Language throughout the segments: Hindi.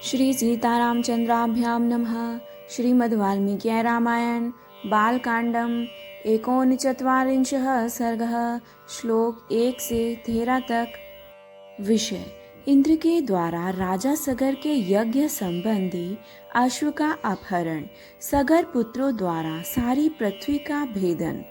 श्री सीतारामचंद्राभ्यां नमः। श्रीमद्वाल्मीकि रामायण बालकांडम 39 सर्गः। श्लोक 1 से 13 तक। विषय: इंद्र के द्वारा राजा सगर के यज्ञ संबंधी अश्व का अपहरण, सगर पुत्रों द्वारा सारी पृथ्वी का भेदन।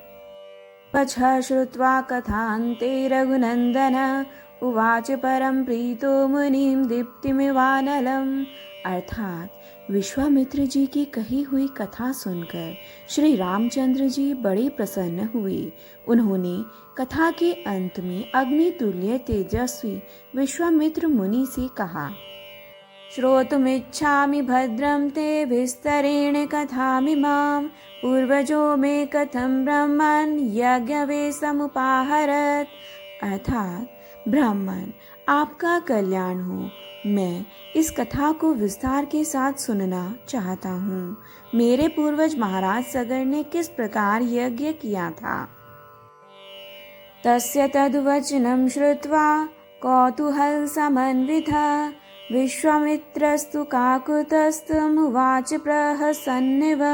पछः श्रुत्वा कथान्ते रघुनंदन उवाच परम प्रीतो मुनिम दीप्तिमिवानलम्। अर्थात विश्वामित्र जी की कही हुई कथा सुनकर श्री रामचंद्र जी बड़े प्रसन्न हुए। उन्होंने कथा के अंत में अग्नि तुल्य तेजस्वी विश्वामित्र मुनि से कहा, श्रोतुमिच्छामि भद्रं ते विस्तरेण कथामिमां। पूर्वजो मे कथं ब्रह्मन् यज्ञवेशमुपाहरत्। अर्थात ब्राह्मण, आपका कल्याण हो। मैं इस कथा को विस्तार के साथ सुनना चाहता हूँ। मेरे पूर्वज महाराज सगर ने किस प्रकार यज्ञ किया था। तस्य तद्वचनं श्रुत्वा कौतूहल समन्वितः विश्वामित्रस्तु काकुतस्तमुवाच प्रहसन्निव।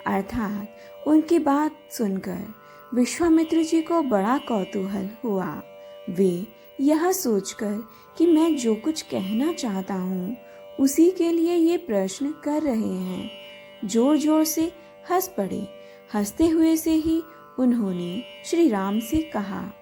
अर्थात उनकी बात सुनकर विश्वामित्र जी को बड़ा कौतूहल हुआ। वे यह सोचकर कि मैं जो कुछ कहना चाहता हूँ उसी के लिए ये प्रश्न कर रहे हैं, जोर जोर से हंस पड़े। हंसते हुए से ही उन्होंने श्री राम से कहा,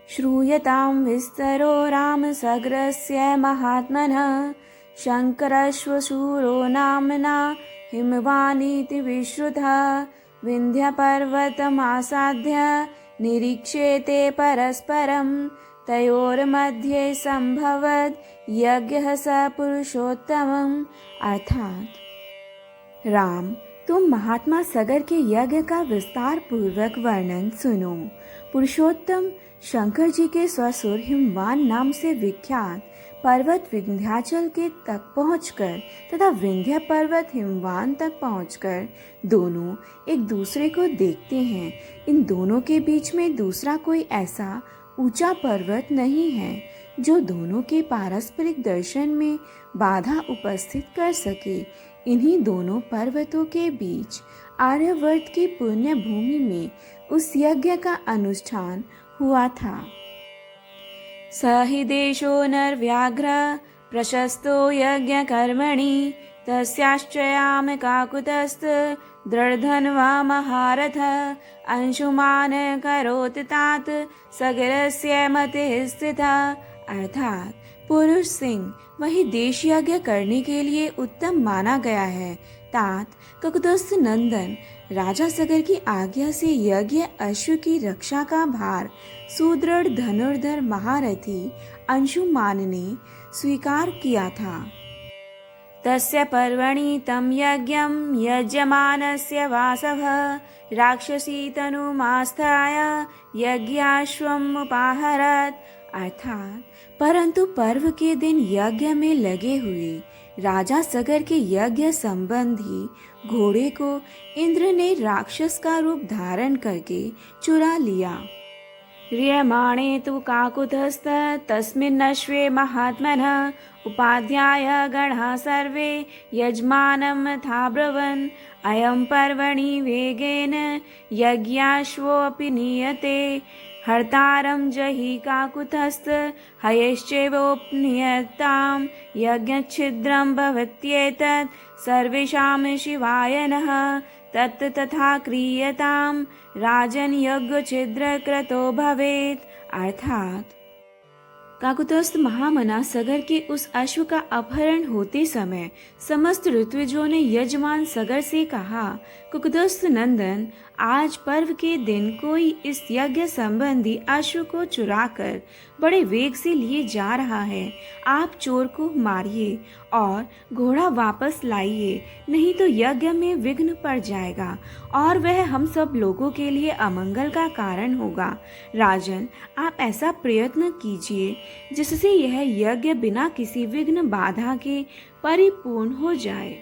श्रूयतां विस्तरो राम सग्रस्य महात्मनः शंकरश्वशूरो नाम्ना हिमवानीति विश्रुतः। विन्ध्यपर्वतमासाद्य निरीक्षेते परस्परं तयोर्मध्ये संभवत् यज्ञः स पुरुषोत्तमम्। अर्थात राम, तुम महात्मा सगर के यज्ञ का विस्तार पूर्वक वर्णन सुनो। पुरुषोत्तम शंकर जी के स्वसुर हिमवान नाम से विख्यात पर्वत विंध्याचल के तक पहुंचकर तथा विंध्य पर्वत हिमवान तक पहुंचकर दोनों एक दूसरे को देखते हैं। इन दोनों के बीच में दूसरा कोई ऐसा ऊंचा पर्वत नहीं है जो दोनों के पारस्परिक दर्शन में बाधा उपस्थित कर सके। इन्हीं दोनों पर्वतों के बीच आर्यवर्त की पुण्य भूमि में उस यज्ञ का अनुष्ठान हुआ था। स हि देशो नरव्याघ्र प्रशस्तो यज्ञ कर्मणि तस्याश्चयाम काकुतस्त दृढ़धन्वा महारथ अंशुमान करोति तात सगरस्य मतिः स्थितः। अर्थात पुरुष सिंह वही देश यज्ञ करने के लिए उत्तम माना गया है। तात ककुतस्थ नंदन राजा सगर की आज्ञा से यज्ञ अश्व की रक्षा का भार सुदृढ़ धनुर्धर महारथी अंशुमान ने स्वीकार किया था। तस्य पर्वणि तं यज्ञं यज्यमानस्य वासवः राक्षसी तनुमास्थाय यज्ञाश्वमुपाहरत्। अर्थात परंतु पर्व के दिन यज्ञ में लगे हुए राजा सगर के यज्ञ संबंधी घोड़े को इंद्र ने राक्षस का रूप धारण करके चुरा लिया। ह्रियमाणे तु काकुतस्थ तस्मिन्नश्वे महात्मनः उपाध्याय गणः सर्वे यजमानं थाब्रवन्। अयं पर्वणि वेगेन यज्ञाश्वोऽपि नीयते हर्तारं जहि काकुतस्थ हयश्चैवोपनीयतां यज्ञच्छिद्रं भवत्येतत् सर्वेषां शिवाय नः तत् तथा क्रियतां राजन् यज्ञच्छिद्र क्रतो भवेत्। अर्थात काकुतस्थ महामना सगर के उस अश्व का अपहरण होते समय समस्त ऋत्विजों ने यजमान सगर से कहा, कुकुतस्थ नंदन, आज पर्व के दिन कोई इस यज्ञ संबंधी अश्व को चुराकर बड़े वेग से लिए जा रहा है। आप चोर को मारिए और घोड़ा वापस लाइए, नहीं तो यज्ञ में विघ्न पड़ जाएगा और वह हम सब लोगों के लिए अमंगल का कारण होगा। राजन, आप ऐसा प्रयत्न कीजिए जिससे यह यज्ञ बिना किसी विघ्न बाधा के परिपूर्ण हो जाए।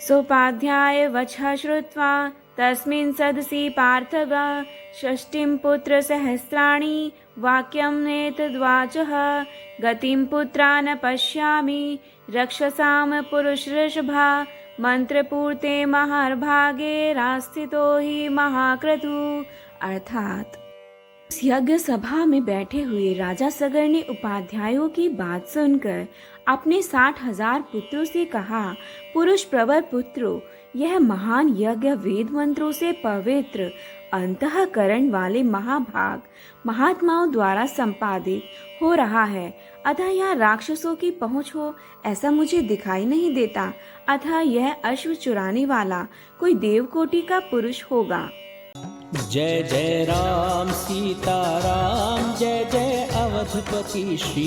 सोपाध्याय वचः श्रुत्वा तस्मिन् सदसि पार्थव षष्टिं पुत्रसहस्राणि वाक्यम् एतद्वाचः गतिं पुत्रा न पश्यामि रक्षसां पुरुषऋषभा मंत्रपूर्ते महार्भागे रास्थितो ही महाक्रतु। अर्थात उस यज्ञ सभा में बैठे हुए राजा सगर ने उपाध्यायों की बात सुनकर अपने 60,000 पुत्रों से कहा, पुरुष प्रवर पुत्रों, यह महान यज्ञ वेद मंत्रों से पवित्र अंतःकरण वाले महाभाग महात्माओं द्वारा संपादित हो रहा है, अतः यहाँ राक्षसों की पहुँच हो ऐसा मुझे दिखाई नहीं देता, अतः यह अश्व चुराने वाला कोई देवकोटि का पुरुष होगा। जय जय राम सीता राम, जय जय अवधपति श्री